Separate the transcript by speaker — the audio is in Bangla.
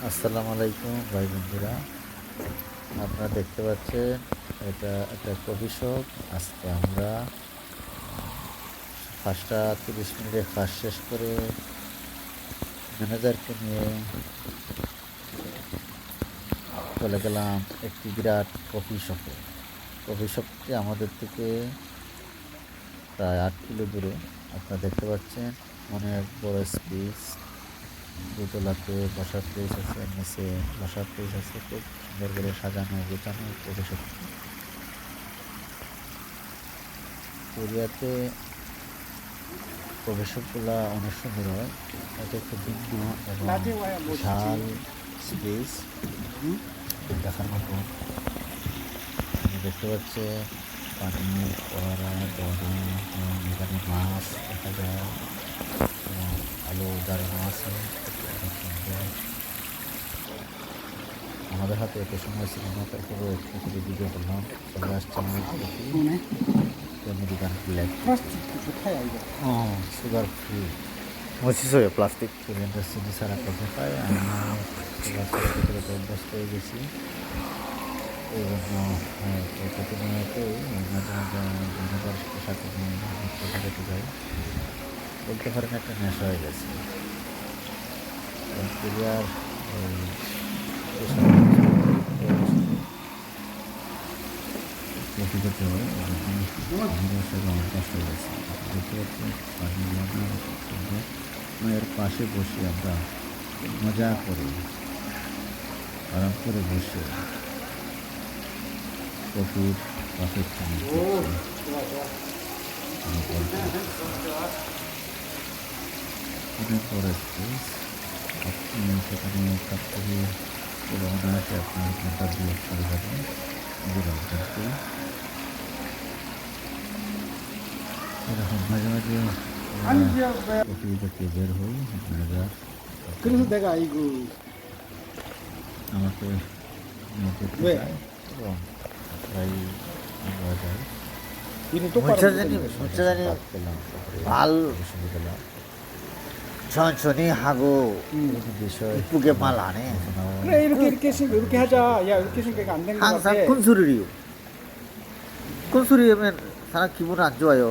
Speaker 1: আসসালামু আলাইকুম ভাই বন্ধুরা, আপনারা দেখতে পাচ্ছেন এটা একটা কফি শপ। আজকে আমরা ফার্স্টটা 30 মিনিটে ফার্স্ট শেষ করে ম্যানেজারকে নিয়ে চলে গেলাম একটি বিরাট কফি শপে। কফি শপটি আমাদের থেকে প্রায় 8 কিলো দূরে। আপনারা দেখতে পাচ্ছেন অনেক বড় স্পেস, দোতলাতে বসার প্লেস আছে, নিচে বসার প্লেস আছে, খুব সুন্দর করে সাজানো গোছানো কফি শপ। কোরিয়াতে প্রবেশকগুলা অনেক সুন্দর হয়। এটা একটু ভিন্ন এবং বিশাল স্পেস দেখার মতো। আপনি দেখতে পাচ্ছে পানির ফোয়ারা, ঝর্ণা এবং এখানে মাছ দেখা যায় এবং আলো জ্বালানো আছে, অনেক সুন্দর। আমাদের হাতে এত সময় ছিল না, তারপরে একটু ভিডিও করলাম। চলে আসছে আমার coffee American black, sugar free. 멋있어요 plastic cylinder চিনি ছাড়া কফি খায়। আমি সুগার ছাড়া খেতে খেতে অভ্যস্ত হয়ে গেছি। এই জন্য প্রতিনিয়তই মাঝে মাঝে ম্যানেজারের সাথে নিয়ে কফি খেতে যাই। বলতে পারেন একটা নেশা হয়ে গেছে। কোরিয়ার কফি খেতে হয়, আমাদের সাথে অভ্যাস হয়ে গেছে। দেখতে পাচ্ছি পানি সুন্দর। এর পাশে বসে আমরা মজা করে আরাম করে বসে কফির কাপের পানি পরে আপনি সেখানে কাপ থেকে পুরো অনায়াসে আপনার ঘন্টা দিয়ে চলে যাবেন নিজের অভ্যাসকে। এরকম মাঝে মাঝে কফি দেখে বের হই। ম্যানেজার
Speaker 2: 그래서 내가 이거
Speaker 1: আমাকে নিয়ে যেতে
Speaker 2: 왜?
Speaker 1: চায় এবং প্রায় আমরা যাই।
Speaker 2: 일을 똑바로
Speaker 3: 문자장님,
Speaker 2: 못하니까.
Speaker 3: 문자장님
Speaker 1: পেলাম
Speaker 3: 말
Speaker 1: সুবিধা পেলাম
Speaker 3: 천천히 하고
Speaker 1: বিভিন্ন বিষয়
Speaker 3: 이쁘게 말 안 해.
Speaker 2: 그래 이렇게 했으니까 이렇게 하자. 야 이렇게 했으니까 안 된 거 같아.
Speaker 3: 항상 큰 소리를 큰 소리하면 사람 기분 안 좋아요.